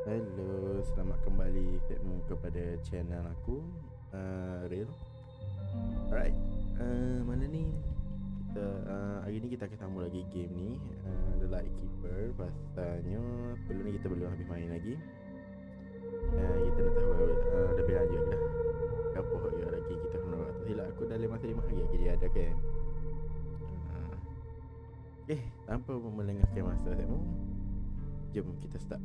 Hello, selamat kembali temu kepada channel aku, Real. Alright, mana ni? Hari ni kita akan sambung lagi game ni, The Lightkeeper. Pasalnya sebelum ni kita belum habis main lagi. Kita nak tahu lebih lanjut lah. Apa yang lagi kita kena buat. Silap aku dalam masa 5 hari lagi dia ada kan. Okay, tanpa melengahkan masa temu, jom kita start.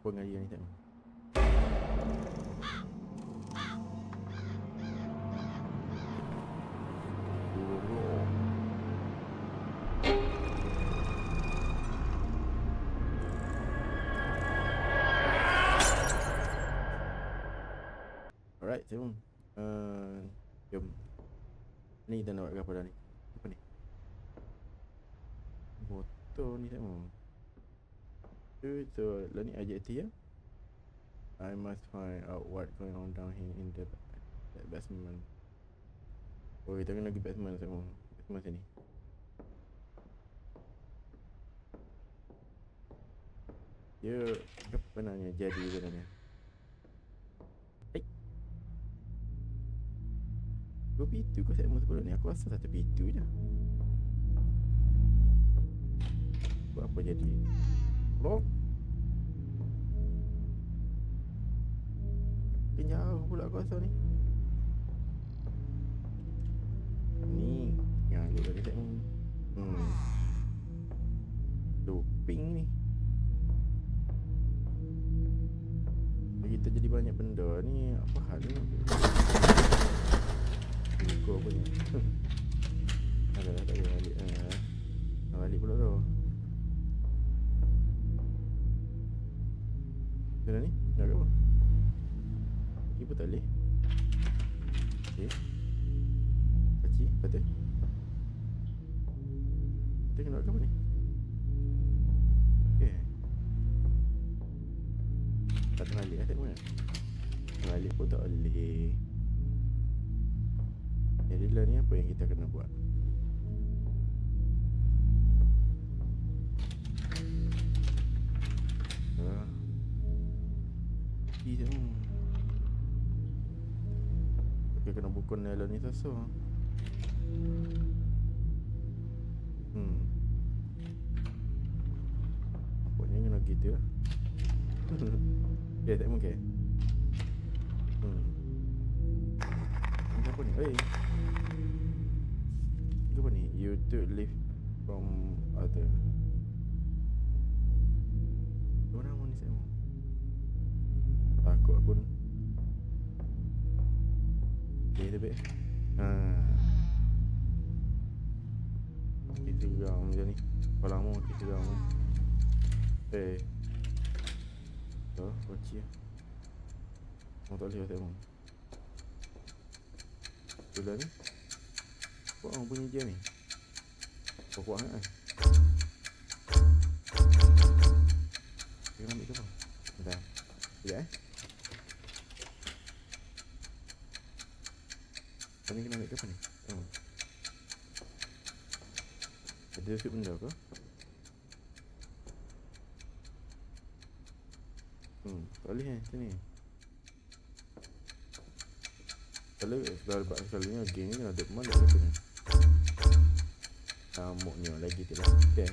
Pengajian ni tak mahu. Alright, jom. Jom. Ni kita nak buat apa dah ni? Apa ni? Botol ni tak mahu. So, lah ni adjektif ya. I must find out what going on down here in the that basement. Oh, kita kena pergi basement semua. Basement sini. Dia apa namanya jadi sebenarnya. Dua pintu kau segmen sebelum ni. Aku rasa satu pintu je. Buat apa jadi? Lock. Jauh pula aku rasa ni. Ni yang aku dah dekat ni. Looping ni. Kita jadi banyak benda ni. Apa hal ni? Buka apa ni? Dah tak boleh balik. Balik pula tu. Mana ni? Nak ke apa? Pergi pun tak boleh. Okay. Pakcik, betul? Kita kena buat apa ni? Okay. Tak terbalik lah tengok kan? Terbalik pun tak boleh. Jadi lah ni apa yang kita kena buat? Pergi je. Okay, kena buka nylon ni sasa. Nampaknya kena gitu lah. Okay, tak mungkin. Ini apa ni? Hey. Ini apa ni? You took leave from other. Orang mana ni saya mau? Takut aku ni. Okay, lebih. Kita geram macam ni. Kau lama kita geram ni. Baca lah. Orang tak boleh tengok. Bila ni buat orang bunyi je ni. Kuat kan? Kita ambil ke apa? Bentar. Sekejap Ni kena ambil ke apa ni? Ada usut benda ke? Tak boleh macam ni. Selalunya game ni kena ada pemain tak macam ni. Moknya lagi tu lah. Okay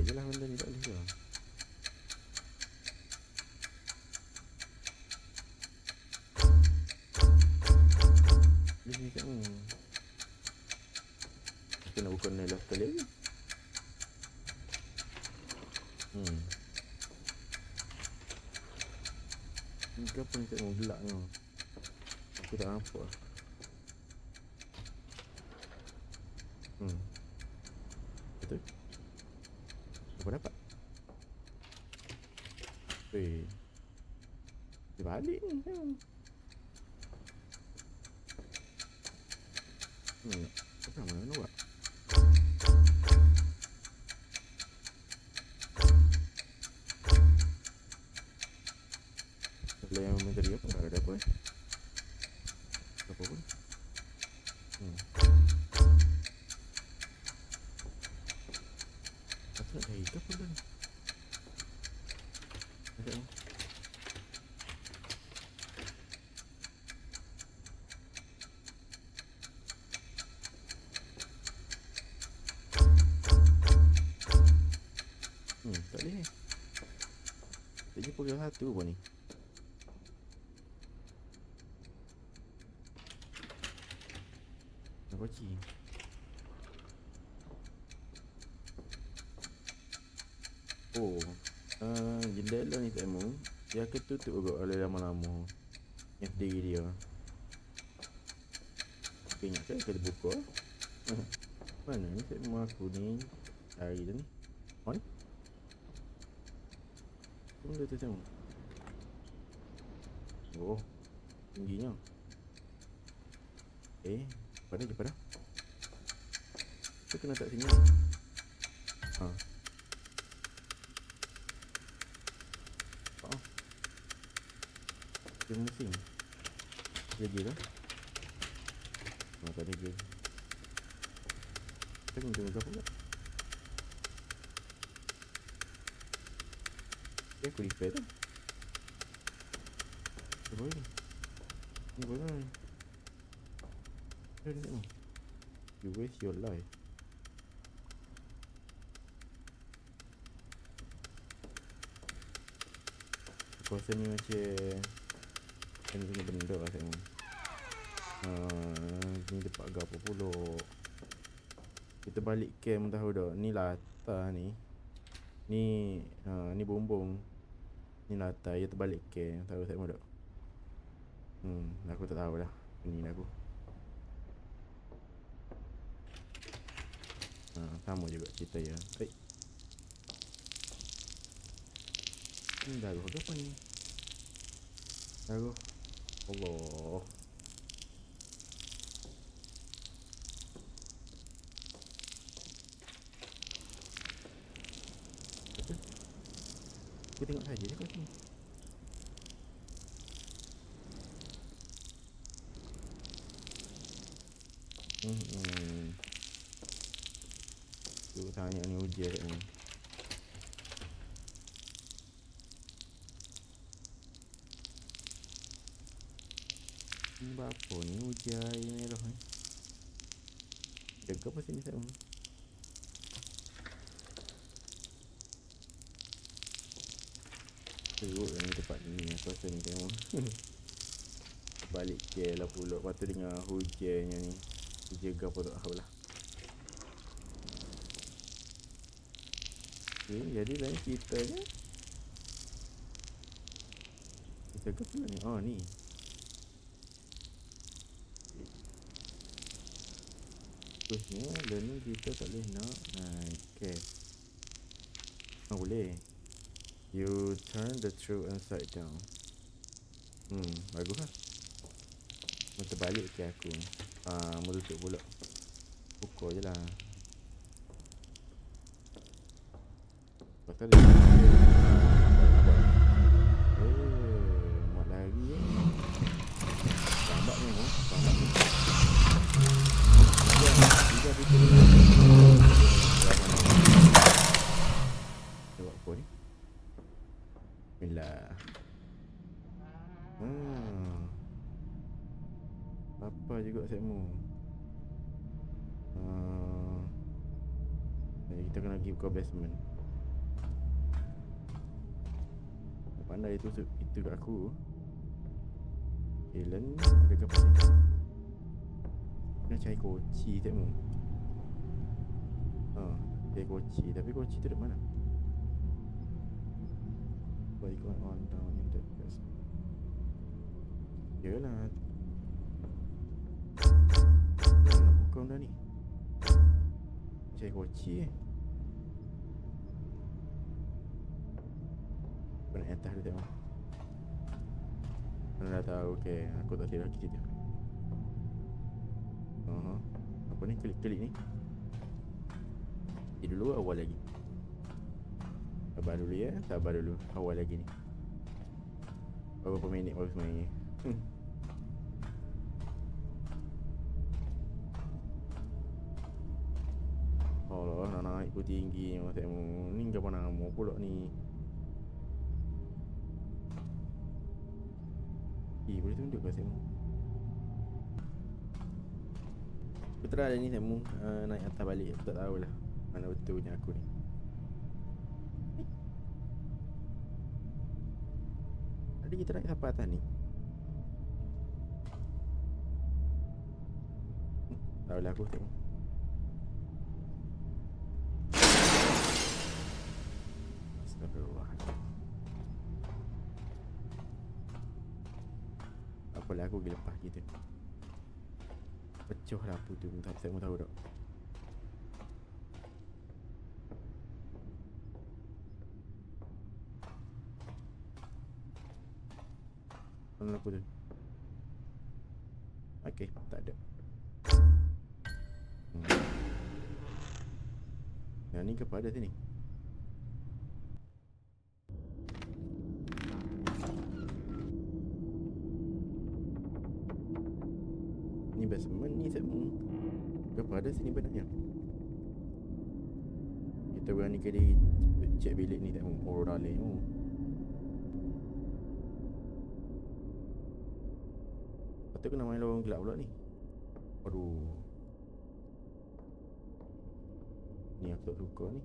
je lah benda ni tak boleh ke. Boleh ni kat ni. Kita nak buka nail sekali lagi. Ni apa ni tak mau gelap ni. Aku tak nampak. Betul? Apa dapat? Weh, dia balik ni kan? Apa mana nak buat? yang menteri apa? Tak ada apa apa pun. Aku nak cari ke apa ni? Sekejap ni. Tak boleh ni. Tak jumpa ke satu pun ni. Nak kunci. Oh, jendela ni tak mau. Dia ketutup juga oleh lama-lama. Yang sendiri dia. Aku ingat kan kena buka. Mana ni tak mau aku ni. Cari dah ni. On. Tunggu tu tengok. Oh, tingginya. Pada. Kita kena tak sini. Dia mesin. Lagi lah. Tak ada lagi. Tengok apa pula. Aku repair tu. Apa ni? Ni apa ni? You waste your life. Aku rasa ni macam Ini benda lah saya. Ni tempat apa pula. Kita balik camp tahu dah. Ni latar ni. Ni bumbung. Ni latar. Dia terbalik camp. Tahu saya tak? Aku tak tahu lah. Ni aku. Sama juga cerita ya. Ni daruh ke apa ni? Daruh. Allah. Aku tengok saja je kat sini. Tu tanya ni hujan kat ni. Ni apa ni hujan air merah ni? Jaga apa sini tak? Teruk ni tempat ni. Aku rasa ni tengok. Balik ke lah pula. Lepas tu dengar hujannya ni. Hujan ke apa tak tahu lah. Jadi lain cerita ni. Kita ke mana ni? Oh ni. Terusnya learning kita tak boleh nak naik case. Boleh. You turn the truth upside down. Bagus lah. Terbalik ke aku. Menutup pula. Buka je lah. Pasal dia mak lari je. Lambat ni mu. Lambat ni. Tiga pintu ni. Tengok apa ni. Bismillah. Apa juga setmu. Kita kena pergi buka basement. Pandai itu kat aku. Ellen ada ke apa ni? Kena cari kunci setmu. Cari kunci. Tapi kunci tu dekat mana? What's going on down in that basement? Yalah. Nak buka benda ni. Cari kunci Aku nak atas dia tengok. Mana dah tahu. Okay, aku tak silap lagi cerita. Apa ni? Klik-klik ni. Dulu awal lagi. Sabar dulu ya. Sabar dulu. Awal lagi ni. Berapa minit baru sebenarnya. Allah, nak naik pun tinggi ni apa nama pula ni. Boleh tunjuk ke Semu? Aku try ada ni Semu, naik atas balik. Aku tak tahulah mana betulnya aku ni. Tadi kita naik sampai atas ni. Tahulah aku Semu. Astagfirullahaladzim. Apalah aku pergi lepas kita. Pecah lampu tu, saya mau tahu tak. Mana lampu tu? Okey, tak ada. Yang ni kepada sini. Ni basement ni Semu. Kepada sini benarnya. Kita berani ke diri cek bilik ni Semu. Orang lain tu. Patut kena main lorong gelap pula ni. Aduh. Ni aku tak suka ni.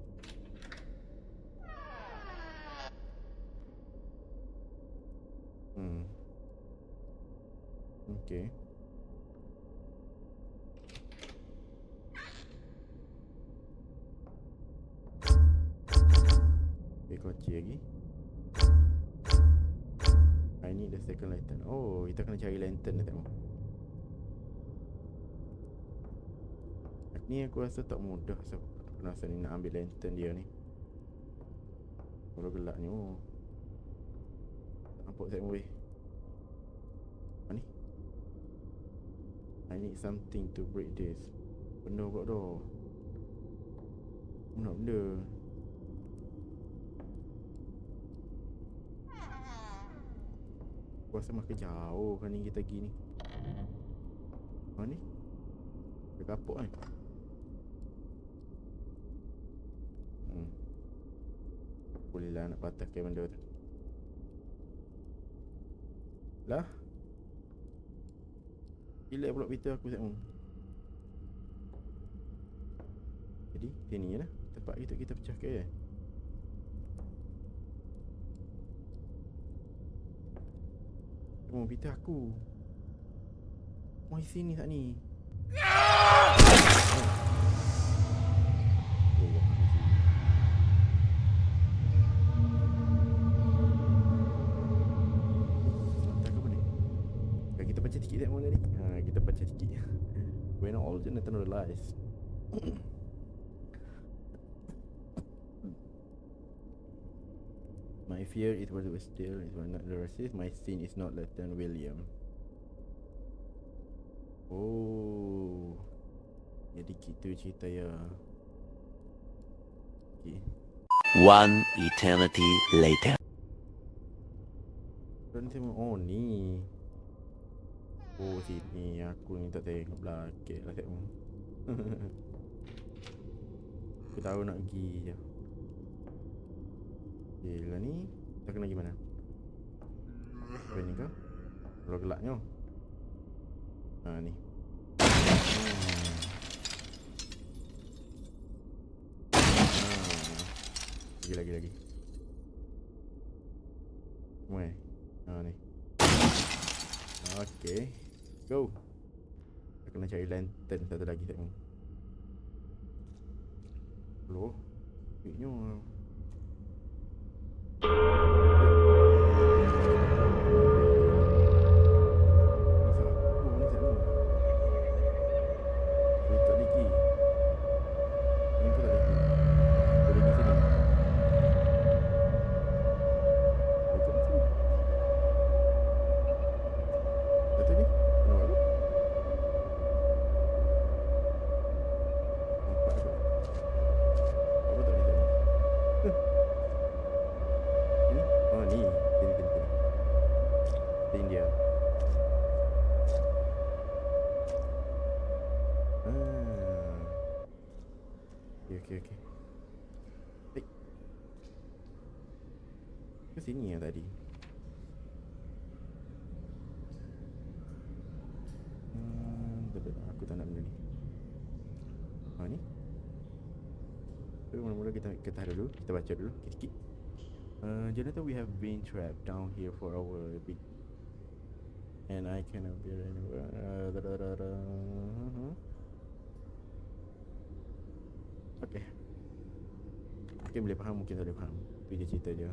Okay. Kunci lagi. I need the second lantern. Oh, kita kena cari lantern dah tengok. Ni aku rasa tak mudah sebab aku rasa ni nak ambil lantern dia ni. Kalau gelapnya. Oh. Tak nampak saya weh. Apa ni? I need something to break this. Benda kat tu. Mana benda? Aku rasa makin jauh kan ni kita pergi ni. Mana ni? Dia kapuk kan? Boleh lah nak patahkan benda tu. Lah? Gila pula Peter aku Semu. Jadi sini je lah tempat kita pecahkan je. Oh, Peter aku. Mai sini tak ni? Kita baca sikit tak mana ni? Kita baca sikit. When all Jonathan realized my fear it was still it was not the racist. My sin is not Lieutenant William. Oh, jadi gitu cerita ya. Okay. One eternity later. Oh ni. Oh sini aku ni tak tengok belakang lah Semu. Aku tahu nak pergi je. Okay lah ni. Kita kena pergi mana? Apa ni kah? Kalau gelapnya. Ni. Lagi. Weh. Ni. Okay. Go. Kita kena cari lantern satu lagi tak ni. Loh. Piknya. here. Okay. Ke sini yang tadi. Aku tak nak benda ni. Ni. So, mula-mula kita dulu. Kita baca dulu sikit-sikit. Jonathan, we have been trapped down here for our big, and I cannot bear anymore. Okay. Mungkin boleh faham, mungkin tak boleh faham. Itu je cerita dia.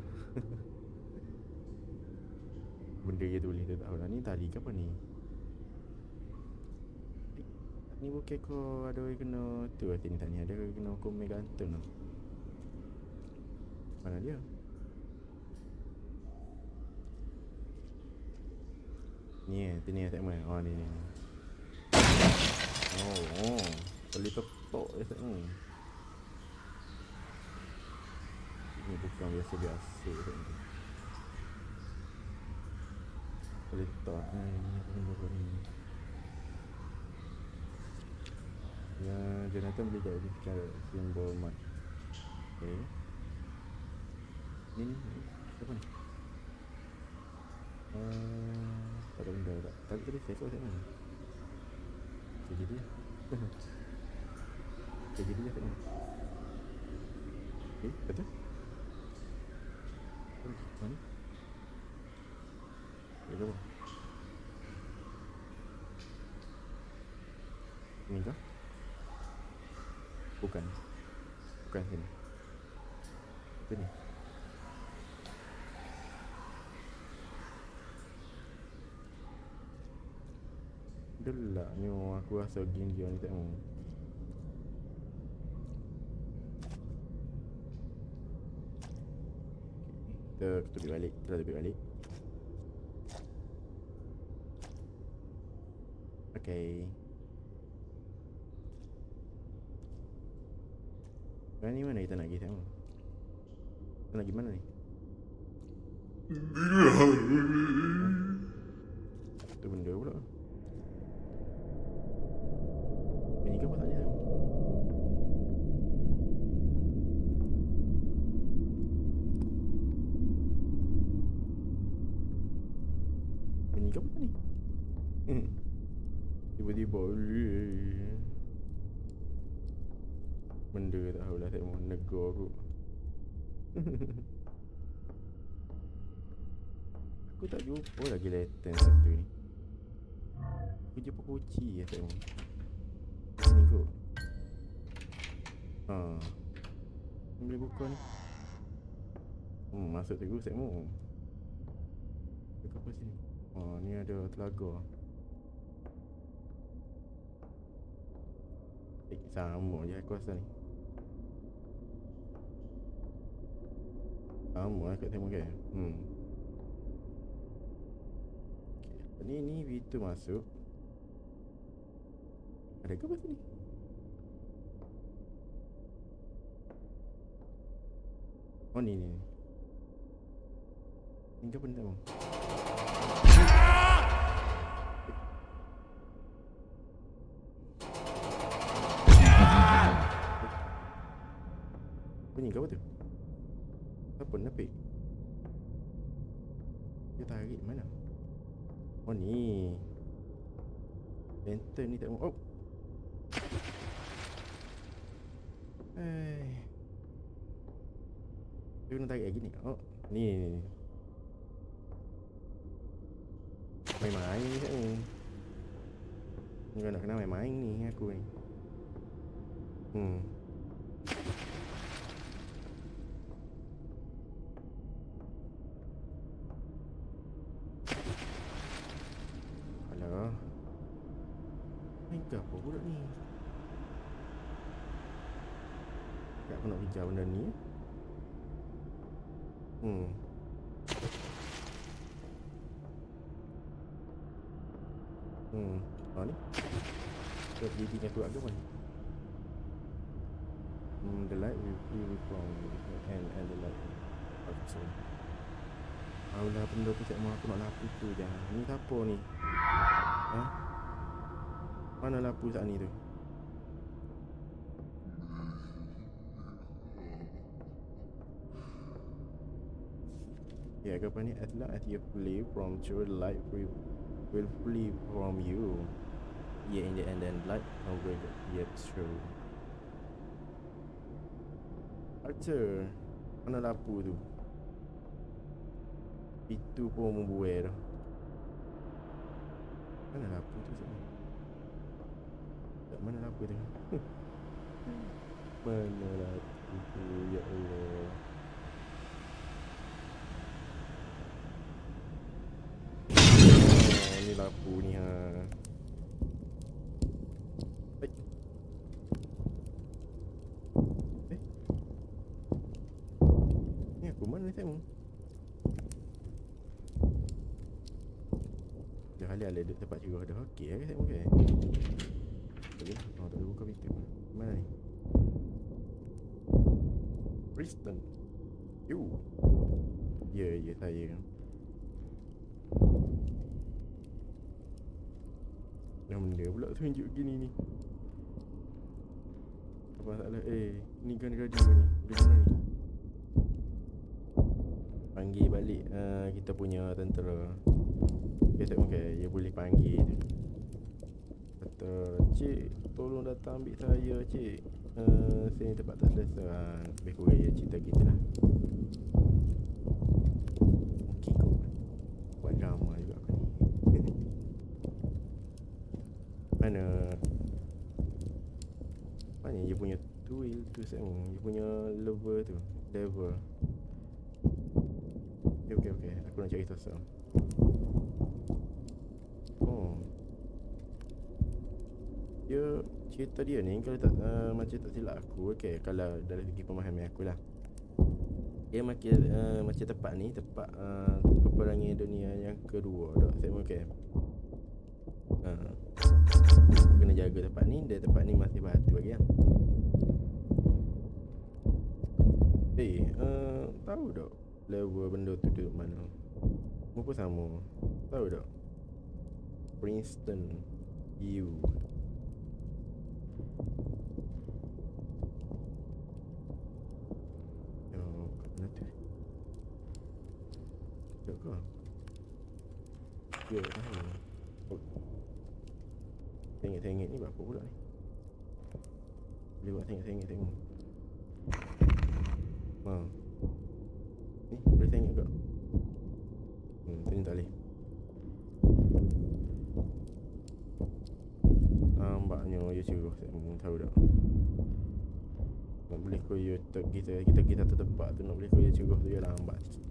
Benda je tu boleh tak tahu lah. Ni tali ke apa ni? Ni bukan kau ada orang kena tu lah sini tanya. Ada orang kena komen gantung lah. Mana dia? Ni ni segmen. Oh ni. Oh. Boleh ketok je segmen. Ini bukan biasa-biasa segmen. Boleh tak ni. Ya, Jonathan boleh jadi secara simbol mat. Okay. Ni apa ni? Tak ada benda tak. Tadi saya kau mana? Jadi dia. Jadi dia kat mana? Okay, betul? Mana? Dia apa? Ini kah? Bukan sini. Itu ni. Delak ni aku rasa game dia ni tak mau. Kita tubik balik. Okay. Ni mana kita nak pergi tengok? Kita nak pergi mana ni? Itu benda pula. Ini ke apa tak tengok? Ini ke apa ni? Tiba-tiba benda tak tahulah, saya mau negur aku. Aku tak jumpa lagi lantern satu ni. Aku jumpa kunci ya saya mau. Sini kot. Boleh buka ni. Masuk terus saya mau. Buka apa sini? Ni ada telaga. Sama je aku rasa ni. Sama lah kat tembok kan. Okay. Ni pintu masuk. Ada ke apa sini? Oh ni. Ni ke benda bang? Bunyi ke apa tu? Apa napik? Dia tarik mana? Oh ni. Lantern ni tak mau. Oh. Dia kena tarik lagi ni. Oh, ni. Main-main ni kat ni. Kau nak kena main-main ni aku ni. Alah. Main ke apa pula ni? Tak aku nak bincang benda ni. Ni. Dia berdiri aku agak mana? The light will be from and the light also. Alah benda tu cik aku nak lapu tu je. Ni siapa ni? Ha? Mana lapu saat ni tu? Ya, apa ni? As long as you flee from your light will flee from you. Yeah, in the end then light will get through. Archer, mana lapu tu? Itu pun membuai dah. Mana lapu tu sebenarnya? Tak, mana lapu tu? Mana lapu tu? Ya Allah. Oh, ni lapu ni ha. Ni aku mana ni tengok? Dah alih-alih duduk tempat curah dah. Okey ke tengok ke? Okey. Oh, tak boleh buka pintu. Mana ni? Kristen. You. Ya, saya. Yang benda pula tunjuk gini ni. Apa masalah? Ni kan radio ni. Dia mana ni? Panggil balik kita punya tentera. Okay, tengok okay. Dia boleh panggil tu. Kata, cik, tolong datang ambil saya, cik. Saya ni tempat tak selesa. Lebih kurang dia cerita gitu lah. Okey kot. Buat drama juga aku ni. Mana dia punya tool tu sekarang. Dia punya lever tu. Okay. Aku nak cari sosok. Oh. Dia cerita dia ni kalau tak macam tak silap aku, okey, kalau dari segi pemahaman aku lah. Dia macam tempat ni, tempat peperangan dunia yang kedua dah. Saya okey. Kena jaga tempat ni, dia tempat ni masih batu lagi kan. Tahu tak level benda tu duduk mana? Semua pun sama. Tahu tak? Princeton U. Oh, kat mana tu? Tak ke? Ya, tahu. Oh. Tengok ni berapa pula ni? Boleh buat tengok. Ni boleh tengok ke? Sini tak boleh. Nampaknya dia curah. Saya tahu tak? Nak boleh koyo kita tertempat tu. Nak boleh koyo curah tu dia lambat sikit.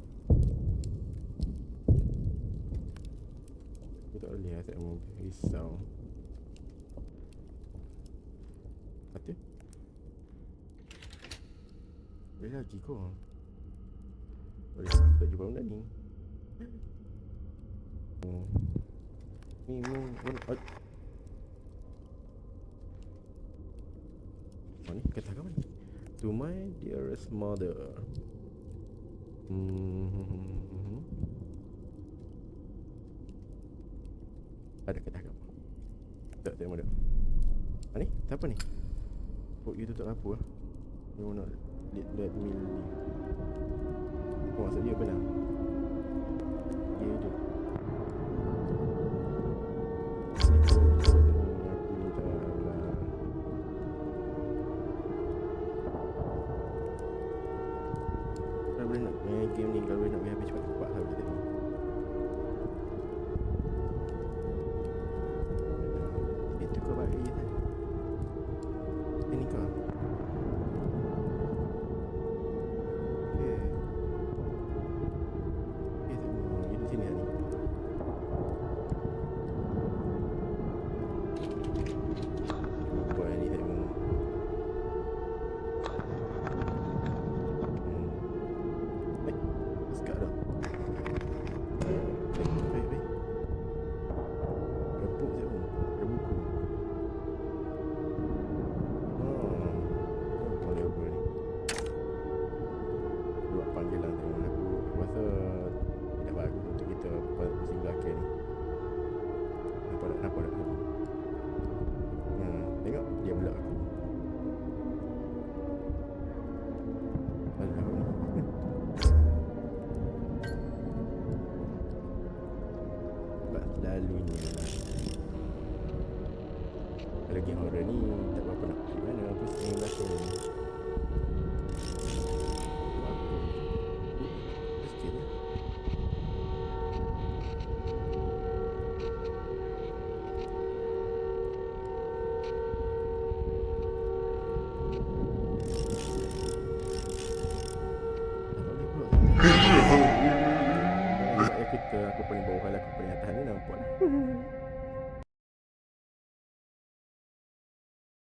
Aku tak boleh lah. Saya risau. Kata boleh lagi kau. Boleh tak jumpa benda ni. Ni ni kata apa ni? To my dearest mother. Ada kata apa? Tak tengok dah. Ni siapa ni? Oh, you tutup apa? You nak let me leave. Oh, maksud dia benar. Dia hidup. Aku ni tak lah. Kalau boleh nak main game ni, kalau boleh nak main habis cepat-cepat lah kita ni. Itu kau bagi tadi. Ini kau. Okay, tengok. Dia di sini lah ni. selalunya kalau game horror ni tak berapa nak pergi mana, aku sering belakang ni. Apa? Sikit je. Tak boleh pula tu. Sebab aku paling bawah, aku paling atas ni nampak lah.